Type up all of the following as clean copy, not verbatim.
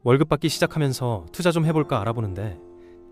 월급 받기 시작하면서 투자 좀 해볼까 알아보는데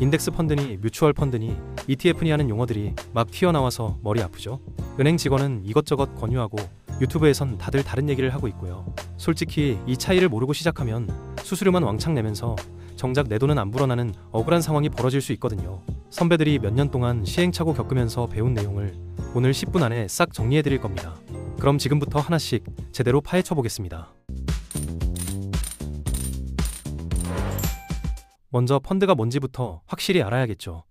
인덱스 펀드니 뮤추얼 펀드니 ETF니 하는 용어들이 막 튀어나와서 머리 아프죠. 은행 직원은 이것저것 권유하고 유튜브에선 다들 다른 얘기를 하고 있고요. 솔직히 이 차이를 모르고 시작하면 수수료만 왕창 내면서 정작 내 돈은 안 불어나는 억울한 상황이 벌어질 수 있거든요. 선배들이 몇 년 동안 시행착오 겪으면서 배운 내용을 오늘 10분 안에 싹 정리해 드릴 겁니다. 그럼 지금부터 하나씩 제대로 파헤쳐 보겠습니다. 먼저 펀드가 뭔지부터 확실히 알아야겠죠.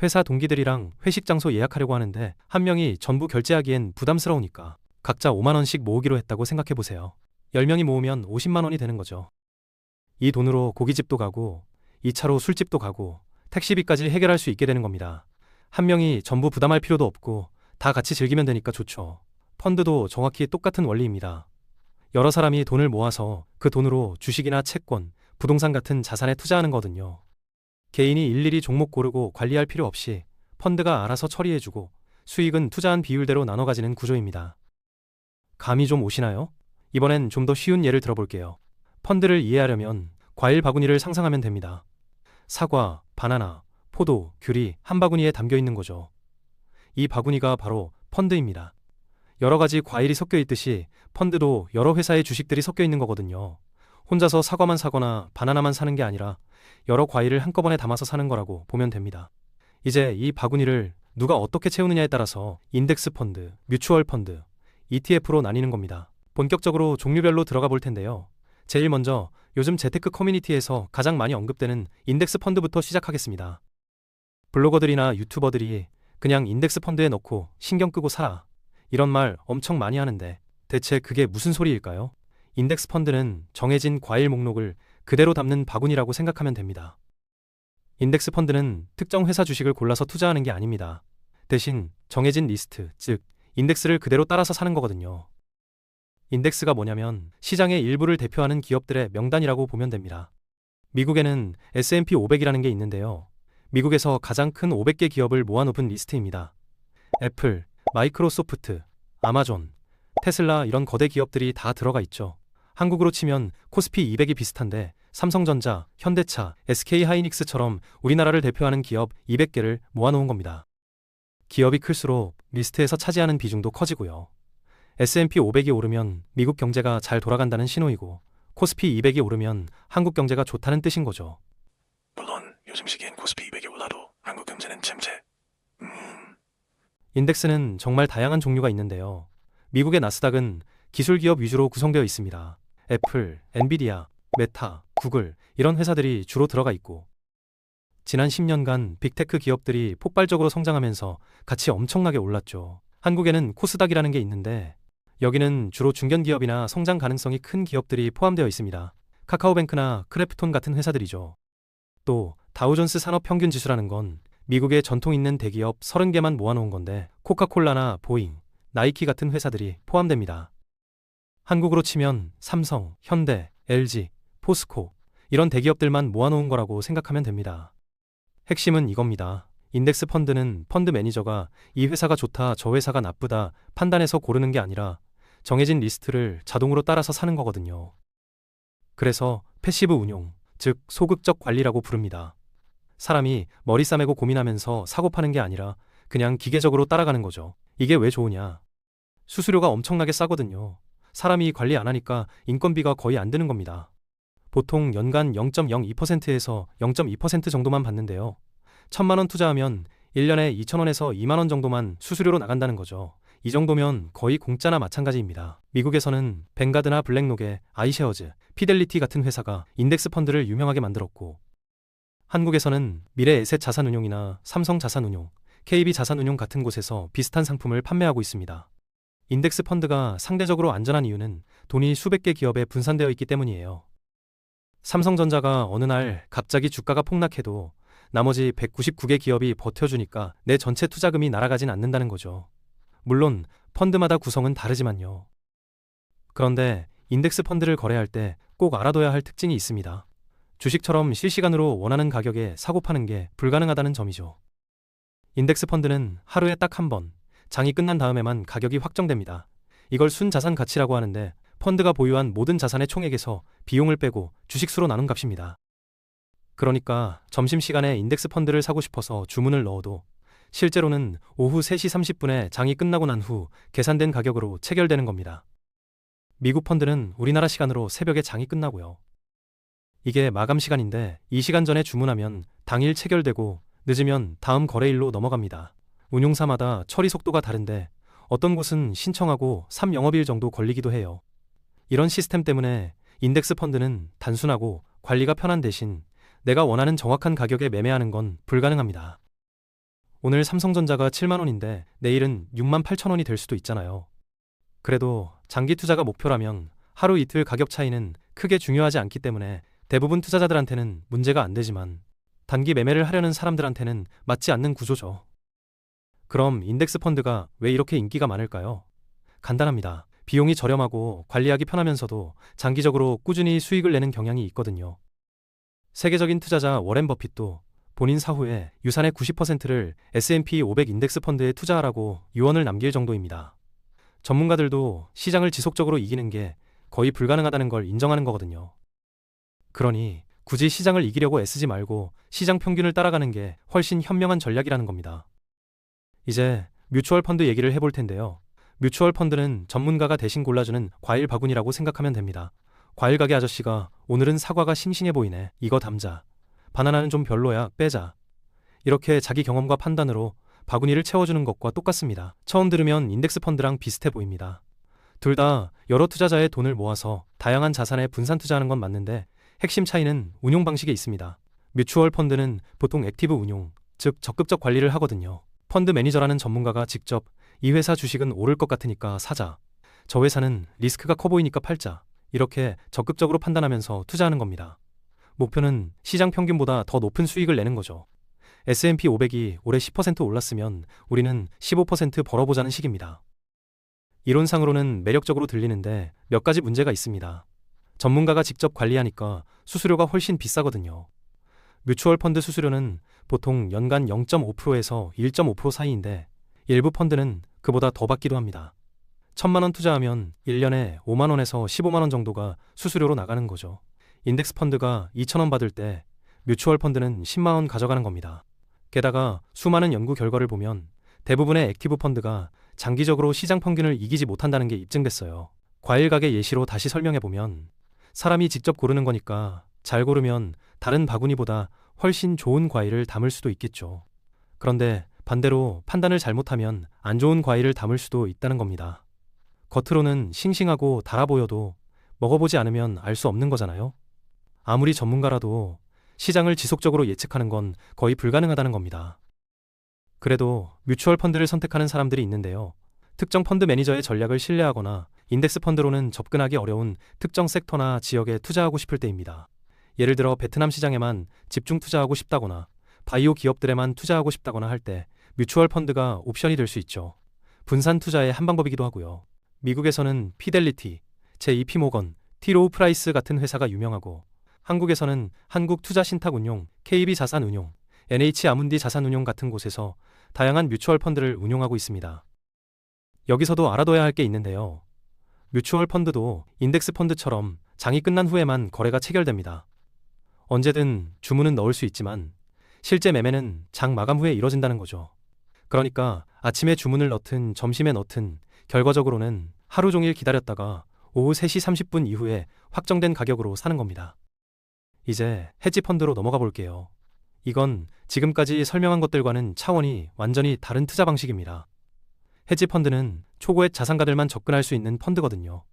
회사 동기들이랑 회식 장소 예약하려고 하는데 한 명이 전부 결제하기엔 부담스러우니까 각자 5만 원씩 모으기로 했다고 생각해 보세요. 10명이 모으면 50만 원이 되는 거죠. 이 돈으로 고깃집도 가고 2차로 술집도 가고 택시비까지 해결할 수 있게 되는 겁니다. 한 명이 전부 부담할 필요도 없고 다 같이 즐기면 되니까 좋죠. 펀드도 정확히 똑같은 원리입니다. 여러 사람이 돈을 모아서 그 돈으로 주식이나 채권, 부동산 같은 자산에 투자하는 거거든요. 개인이 일일이 종목 고르고 관리할 필요 없이 펀드가 알아서 처리해주고 수익은 투자한 비율대로 나눠 가지는 구조입니다. 감이 좀 오시나요? 이번엔 좀 더 쉬운 예를 들어볼게요. 펀드를 이해하려면 과일 바구니를 상상하면 됩니다. 사과, 바나나, 포도, 귤이 한 바구니에 담겨 있는 거죠. 이 바구니가 바로 펀드입니다. 여러 가지 과일이 섞여 있듯이 펀드도 여러 회사의 주식들이 섞여 있는 거거든요. 혼자서 사과만 사거나 바나나만 사는 게 아니라 여러 과일을 한꺼번에 담아서 사는 거라고 보면 됩니다. 이제 이 바구니를 누가 어떻게 채우느냐에 따라서 인덱스 펀드, 뮤추얼 펀드, ETF로 나뉘는 겁니다. 본격적으로 종류별로 들어가 볼 텐데요. 제일 먼저 요즘 재테크 커뮤니티에서 가장 많이 언급되는 인덱스 펀드부터 시작하겠습니다. 블로거들이나 유튜버들이 그냥 인덱스 펀드에 넣고 신경 끄고 살아, 이런 말 엄청 많이 하는데 대체 그게 무슨 소리일까요? 인덱스 펀드는 정해진 과일 목록을 그대로 담는 바구니라고 생각하면 됩니다. 인덱스 펀드는 특정 회사 주식을 골라서 투자하는 게 아닙니다. 대신 정해진 리스트, 즉 인덱스를 그대로 따라서 사는 거거든요. 인덱스가 뭐냐면 시장의 일부를 대표하는 기업들의 명단이라고 보면 됩니다. 미국에는 S&P 500이라는 게 있는데요. 미국에서 가장 큰 500개 기업을 모아놓은 리스트입니다. 애플, 마이크로소프트, 아마존, 테슬라 이런 거대 기업들이 다 들어가 있죠. 한국으로 치면 코스피 200이 비슷한데 삼성전자, 현대차, SK하이닉스처럼 우리나라를 대표하는 기업 200개를 모아놓은 겁니다. 기업이 클수록 리스트에서 차지하는 비중도 커지고요. S&P 500이 오르면 미국 경제가 잘 돌아간다는 신호이고 코스피 200이 오르면 한국 경제가 좋다는 뜻인 거죠. 물론 요즘 시기엔 코스피 200이 올라도 한국 경제는 침체. 인덱스는 정말 다양한 종류가 있는데요. 미국의 나스닥은 기술 기업 위주로 구성되어 있습니다. 애플, 엔비디아, 메타, 구글 이런 회사들이 주로 들어가 있고 지난 10년간 빅테크 기업들이 폭발적으로 성장하면서 가치 엄청나게 올랐죠. 한국에는 코스닥이라는 게 있는데 여기는 주로 중견기업이나 성장 가능성이 큰 기업들이 포함되어 있습니다. 카카오뱅크나 크래프톤 같은 회사들이죠. 또 다우존스 산업평균지수라는 건 미국의 전통 있는 대기업 30개만 모아놓은 건데 코카콜라나 보잉, 나이키 같은 회사들이 포함됩니다. 한국으로 치면 삼성, 현대, LG, 포스코 이런 대기업들만 모아놓은 거라고 생각하면 됩니다. 핵심은 이겁니다. 인덱스 펀드는 펀드 매니저가 이 회사가 좋다, 저 회사가 나쁘다 판단해서 고르는 게 아니라 정해진 리스트를 자동으로 따라서 사는 거거든요. 그래서 패시브 운용, 즉 소극적 관리라고 부릅니다. 사람이 머리 싸매고 고민하면서 사고 파는 게 아니라 그냥 기계적으로 따라가는 거죠. 이게 왜 좋으냐? 수수료가 엄청나게 싸거든요. 사람이 관리 안 하니까 인건비가 거의 안 드는 겁니다. 보통 연간 0.02%에서 0.2% 정도만 받는데요. 1,000만 원 투자하면 1년에 2,000원에서 2만 원 정도만 수수료로 나간다는 거죠. 이 정도면 거의 공짜나 마찬가지입니다. 미국에서는 뱅가드나 블랙록의 아이쉐어즈, 피델리티 같은 회사가 인덱스 펀드를 유명하게 만들었고 한국에서는 미래에셋 자산운용이나 삼성자산운용, KB자산운용 같은 곳에서 비슷한 상품을 판매하고 있습니다. 인덱스 펀드가 상대적으로 안전한 이유는 돈이 수백 개 기업에 분산되어 있기 때문이에요. 삼성전자가 어느 날 갑자기 주가가 폭락해도 나머지 199개 기업이 버텨주니까 내 전체 투자금이 날아가진 않는다는 거죠. 물론 펀드마다 구성은 다르지만요. 그런데 인덱스 펀드를 거래할 때 꼭 알아둬야 할 특징이 있습니다. 주식처럼 실시간으로 원하는 가격에 사고 파는 게 불가능하다는 점이죠. 인덱스 펀드는 하루에 딱 한 번, 장이 끝난 다음에만 가격이 확정됩니다. 이걸 순자산 가치라고 하는데 펀드가 보유한 모든 자산의 총액에서 비용을 빼고 주식수로 나눈 값입니다. 그러니까 점심시간에 인덱스 펀드를 사고 싶어서 주문을 넣어도 실제로는 오후 3시 30분에 장이 끝나고 난 후 계산된 가격으로 체결되는 겁니다. 미국 펀드는 우리나라 시간으로 새벽에 장이 끝나고요. 이게 마감 시간인데 이 시간 전에 주문하면 당일 체결되고 늦으면 다음 거래일로 넘어갑니다. 운용사마다 처리 속도가 다른데 어떤 곳은 신청하고 3영업일 정도 걸리기도 해요. 이런 시스템 때문에 인덱스 펀드는 단순하고 관리가 편한 대신 내가 원하는 정확한 가격에 매매하는 건 불가능합니다. 오늘 삼성전자가 7만 원인데 내일은 6만 8천 원이 될 수도 있잖아요. 그래도 장기 투자가 목표라면 하루 이틀 가격 차이는 크게 중요하지 않기 때문에 대부분 투자자들한테는 문제가 안 되지만 단기 매매를 하려는 사람들한테는 맞지 않는 구조죠. 그럼 인덱스 펀드가 왜 이렇게 인기가 많을까요? 간단합니다. 비용이 저렴하고 관리하기 편하면서도 장기적으로 꾸준히 수익을 내는 경향이 있거든요. 세계적인 투자자 워렌 버핏도 본인 사후에 유산의 90%를 S&P 500 인덱스 펀드에 투자하라고 유언을 남길 정도입니다. 전문가들도 시장을 지속적으로 이기는 게 거의 불가능하다는 걸 인정하는 거거든요. 그러니 굳이 시장을 이기려고 애쓰지 말고 시장 평균을 따라가는 게 훨씬 현명한 전략이라는 겁니다. 이제 뮤추얼 펀드 얘기를 해볼 텐데요. 뮤추얼 펀드는 전문가가 대신 골라주는 과일 바구니라고 생각하면 됩니다. 과일 가게 아저씨가 오늘은 사과가 싱싱해 보이네. 이거 담자. 바나나는 좀 별로야. 빼자. 이렇게 자기 경험과 판단으로 바구니를 채워주는 것과 똑같습니다. 처음 들으면 인덱스 펀드랑 비슷해 보입니다. 둘 다 여러 투자자의 돈을 모아서 다양한 자산에 분산 투자하는 건 맞는데 핵심 차이는 운용 방식에 있습니다. 뮤추얼 펀드는 보통 액티브 운용, 즉 적극적 관리를 하거든요. 펀드 매니저라는 전문가가 직접 이 회사 주식은 오를 것 같으니까 사자. 저 회사는 리스크가 커 보이니까 팔자. 이렇게 적극적으로 판단하면서 투자하는 겁니다. 목표는 시장 평균보다 더 높은 수익을 내는 거죠. S&P 500이 올해 10% 올랐으면 우리는 15% 벌어보자는 식입니다. 이론상으로는 매력적으로 들리는데 몇 가지 문제가 있습니다. 전문가가 직접 관리하니까 수수료가 훨씬 비싸거든요. 뮤추얼 펀드 수수료는 보통 연간 0.5%에서 1.5% 사이인데 일부 펀드는 그보다 더 받기도 합니다. 1,000만 원 투자하면 1년에 5만 원에서 15만 원 정도가 수수료로 나가는 거죠. 인덱스 펀드가 2,000원 받을 때 뮤추얼 펀드는 10만 원 가져가는 겁니다. 게다가 수많은 연구 결과를 보면 대부분의 액티브 펀드가 장기적으로 시장 평균을 이기지 못한다는 게 입증됐어요. 과일 가게 예시로 다시 설명해보면 사람이 직접 고르는 거니까 잘 고르면 다른 바구니보다 훨씬 좋은 과일을 담을 수도 있겠죠. 그런데 반대로 판단을 잘못하면 안 좋은 과일을 담을 수도 있다는 겁니다. 겉으로는 싱싱하고 달아 보여도 먹어보지 않으면 알 수 없는 거잖아요. 아무리 전문가라도 시장을 지속적으로 예측하는 건 거의 불가능하다는 겁니다. 그래도 뮤추얼 펀드를 선택하는 사람들이 있는데요. 특정 펀드 매니저의 전략을 신뢰하거나 인덱스 펀드로는 접근하기 어려운 특정 섹터나 지역에 투자하고 싶을 때입니다. 예를 들어 베트남 시장에만 집중 투자하고 싶다거나 바이오 기업들에만 투자하고 싶다거나 할 때 뮤추얼 펀드가 옵션이 될 수 있죠. 분산 투자의 한 방법이기도 하고요. 미국에서는 피델리티, JP 모건, T. 로우 프라이스 같은 회사가 유명하고 한국에서는 한국투자신탁운용, KB자산운용, NH아문디 자산운용 같은 곳에서 다양한 뮤추얼 펀드를 운용하고 있습니다. 여기서도 알아둬야 할 게 있는데요. 뮤추얼 펀드도 인덱스 펀드처럼 장이 끝난 후에만 거래가 체결됩니다. 언제든 주문은 넣을 수 있지만 실제 매매는 장 마감 후에 이뤄진다는 거죠. 그러니까 아침에 주문을 넣든 점심에 넣든 결과적으로는 하루 종일 기다렸다가 오후 3시 30분 이후에 확정된 가격으로 사는 겁니다. 이제 헤지 펀드로 넘어가 볼게요. 이건 지금까지 설명한 것들과는 차원이 완전히 다른 투자 방식입니다. 헤지 펀드는 초고액 자산가들만 접근할 수 있는 펀드거든요.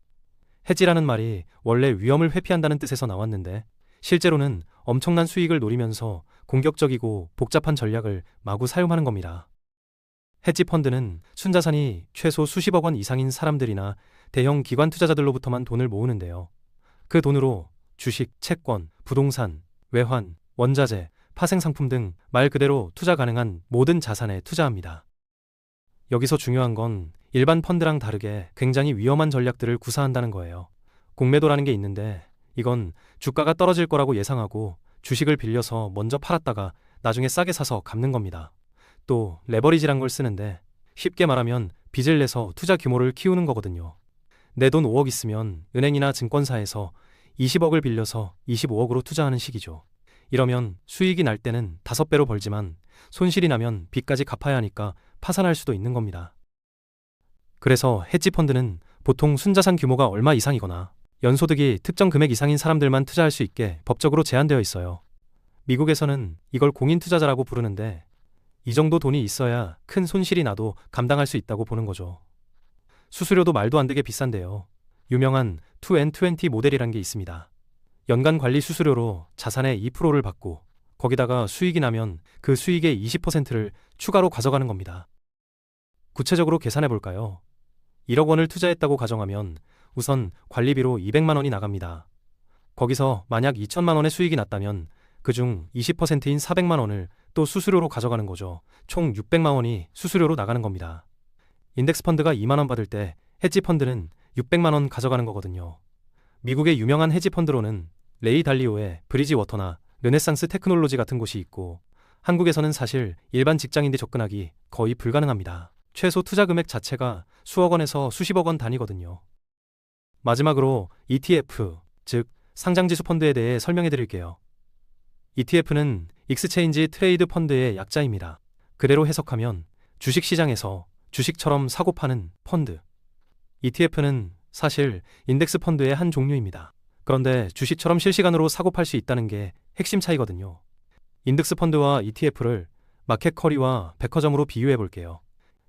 헤지라는 말이 원래 위험을 회피한다는 뜻에서 나왔는데 실제로는 엄청난 수익을 노리면서 공격적이고 복잡한 전략을 마구 사용하는 겁니다. 헤지 펀드는 순자산이 최소 수십억 원 이상인 사람들이나 대형 기관 투자자들로부터만 돈을 모으는데요. 그 돈으로 주식, 채권, 부동산, 외환, 원자재, 파생상품 등 말 그대로 투자 가능한 모든 자산에 투자합니다. 여기서 중요한 건 일반 펀드랑 다르게 굉장히 위험한 전략들을 구사한다는 거예요. 공매도라는 게 있는데 이건 주가가 떨어질 거라고 예상하고 주식을 빌려서 먼저 팔았다가 나중에 싸게 사서 갚는 겁니다. 또 레버리지란 걸 쓰는데 쉽게 말하면 빚을 내서 투자 규모를 키우는 거거든요. 내 돈 5억 있으면 은행이나 증권사에서 20억을 빌려서 25억으로 투자하는 식이죠. 이러면 수익이 날 때는 5배로 벌지만 손실이 나면 빚까지 갚아야 하니까 파산할 수도 있는 겁니다. 그래서 헤지펀드는 보통 순자산 규모가 얼마 이상이거나 연소득이 특정 금액 이상인 사람들만 투자할 수 있게 법적으로 제한되어 있어요. 미국에서는 이걸 공인투자자라고 부르는데 이 정도 돈이 있어야 큰 손실이 나도 감당할 수 있다고 보는 거죠. 수수료도 말도 안 되게 비싼데요. 유명한 2N20 모델이란 게 있습니다. 연간 관리 수수료로 자산의 2%를 받고 거기다가 수익이 나면 그 수익의 20%를 추가로 가져가는 겁니다. 구체적으로 계산해 볼까요? 1억 원을 투자했다고 가정하면 우선 관리비로 200만 원이 나갑니다. 거기서 만약 2천만 원의 수익이 났다면 그중 20%인 400만 원을 또 수수료로 가져가는 거죠. 총 600만 원이 수수료로 나가는 겁니다. 인덱스 펀드가 2만 원 받을 때 헤지 펀드는 600만 원 가져가는 거거든요. 미국의 유명한 헤지 펀드로는 레이 달리오의 브리지 워터나 르네상스 테크놀로지 같은 곳이 있고 한국에서는 사실 일반 직장인들 접근하기 거의 불가능합니다. 최소 투자 금액 자체가 수억 원에서 수십억 원 단위거든요. 마지막으로 ETF, 즉 상장지수 펀드에 대해 설명해 드릴게요. ETF는 익스체인지 트레이드 펀드의 약자입니다. 그대로 해석하면 주식시장에서 주식처럼 사고 파는 펀드. ETF는 사실 인덱스 펀드의 한 종류입니다. 그런데 주식처럼 실시간으로 사고 팔 수 있다는 게 핵심 차이거든요. 인덱스 펀드와 ETF를 마켓컬리와 백화점으로 비유해 볼게요.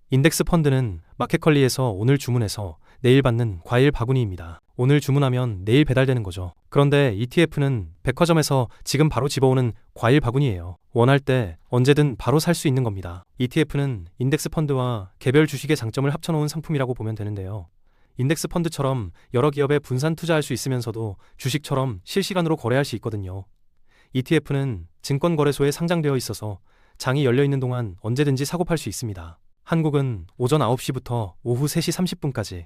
인덱스 펀드는 마켓컬리에서 오늘 주문해서 내일 받는 과일 바구니입니다. 오늘 주문하면 내일 배달되는 거죠. 그런데 ETF는 백화점에서 지금 바로 집어오는 과일 바구니예요. 원할 때 언제든 바로 살 수 있는 겁니다. ETF는 인덱스 펀드와 개별 주식의 장점을 합쳐놓은 상품이라고 보면 되는데요. 인덱스 펀드처럼 여러 기업에 분산 투자할 수 있으면서도 주식처럼 실시간으로 거래할 수 있거든요. ETF는 증권거래소에 상장되어 있어서 장이 열려있는 동안 언제든지 사고 팔 수 있습니다. 한국은 오전 9시부터 오후 3시 30분까지,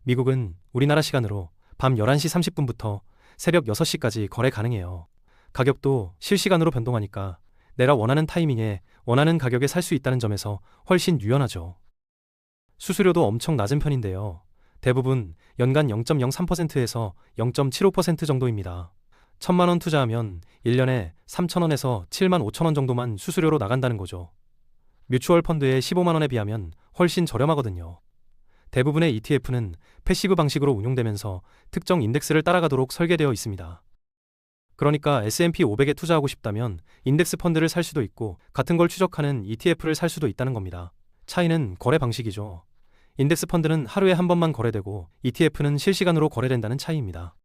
미국은 우리나라 시간으로 밤 11시 30분부터 새벽 6시까지 거래 가능해요. 가격도 실시간으로 변동하니까 내가 원하는 타이밍에 원하는 가격에 살 수 있다는 점에서 훨씬 유연하죠. 수수료도 엄청 낮은 편인데요. 대부분 연간 0.03%에서 0.75% 정도입니다. 1,000만 원 투자하면 1년에 3,000원에서 7만 5천 원 정도만 수수료로 나간다는 거죠. 뮤추얼 펀드의 15만 원에 비하면 훨씬 저렴하거든요. 대부분의 ETF는 패시브 방식으로 운용되면서 특정 인덱스를 따라가도록 설계되어 있습니다. 그러니까 S&P 500에 투자하고 싶다면 인덱스 펀드를 살 수도 있고 같은 걸 추적하는 ETF를 살 수도 있다는 겁니다. 차이는 거래 방식이죠. 인덱스 펀드는 하루에 한 번만 거래되고 ETF는 실시간으로 거래된다는 차이입니다.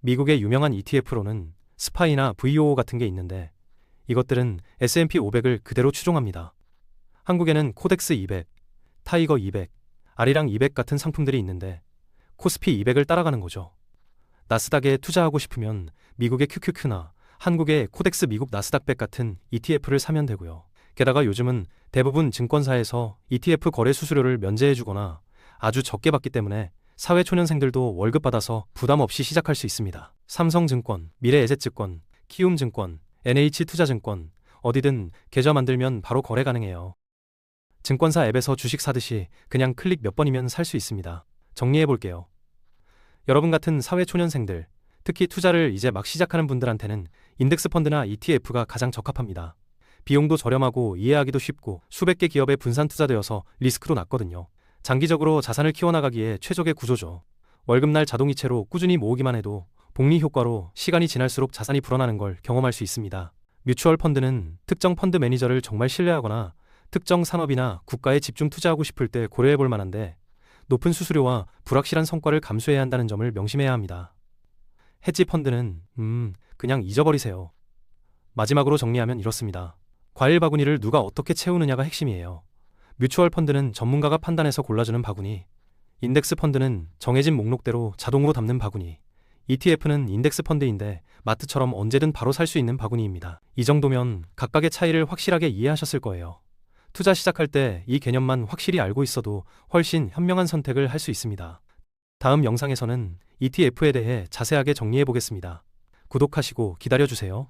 미국의 유명한 ETF로는 스파이나 VOO 같은 게 있는데 이것들은 S&P 500을 그대로 추종합니다. 한국에는 코덱스 200, 타이거 200, 아리랑 200 같은 상품들이 있는데 코스피 200을 따라가는 거죠. 나스닥에 투자하고 싶으면 미국의 QQQ나 한국의 코덱스 미국 나스닥 100 같은 ETF를 사면 되고요. 게다가 요즘은 대부분 증권사에서 ETF 거래 수수료를 면제해주거나 아주 적게 받기 때문에 사회초년생들도 월급 받아서 부담 없이 시작할 수 있습니다. 삼성증권, 미래에셋증권, 키움증권, NH투자증권 어디든 계좌 만들면 바로 거래 가능해요. 증권사 앱에서 주식 사듯이 그냥 클릭 몇 번이면 살 수 있습니다. 정리해 볼게요. 여러분 같은 사회초년생들, 특히 투자를 이제 막 시작하는 분들한테는 인덱스 펀드나 ETF가 가장 적합합니다. 비용도 저렴하고 이해하기도 쉽고 수백 개 기업에 분산 투자되어서 리스크도 낮거든요. 장기적으로 자산을 키워나가기에 최적의 구조죠. 월급날 자동이체로 꾸준히 모으기만 해도 복리 효과로 시간이 지날수록 자산이 불어나는 걸 경험할 수 있습니다. 뮤추얼 펀드는 특정 펀드 매니저를 정말 신뢰하거나 특정 산업이나 국가에 집중 투자하고 싶을 때 고려해 볼 만한데 높은 수수료와 불확실한 성과를 감수해야 한다는 점을 명심해야 합니다. 헤지 펀드는 그냥 잊어버리세요. 마지막으로 정리하면 이렇습니다. 과일 바구니를 누가 어떻게 채우느냐가 핵심이에요. 뮤추얼 펀드는 전문가가 판단해서 골라주는 바구니, 인덱스 펀드는 정해진 목록대로 자동으로 담는 바구니, ETF는 인덱스 펀드인데 마트처럼 언제든 바로 살 수 있는 바구니입니다. 이 정도면 각각의 차이를 확실하게 이해하셨을 거예요. 투자 시작할 때 이 개념만 확실히 알고 있어도 훨씬 현명한 선택을 할 수 있습니다. 다음 영상에서는 ETF에 대해 자세하게 정리해 보겠습니다. 구독하시고 기다려주세요.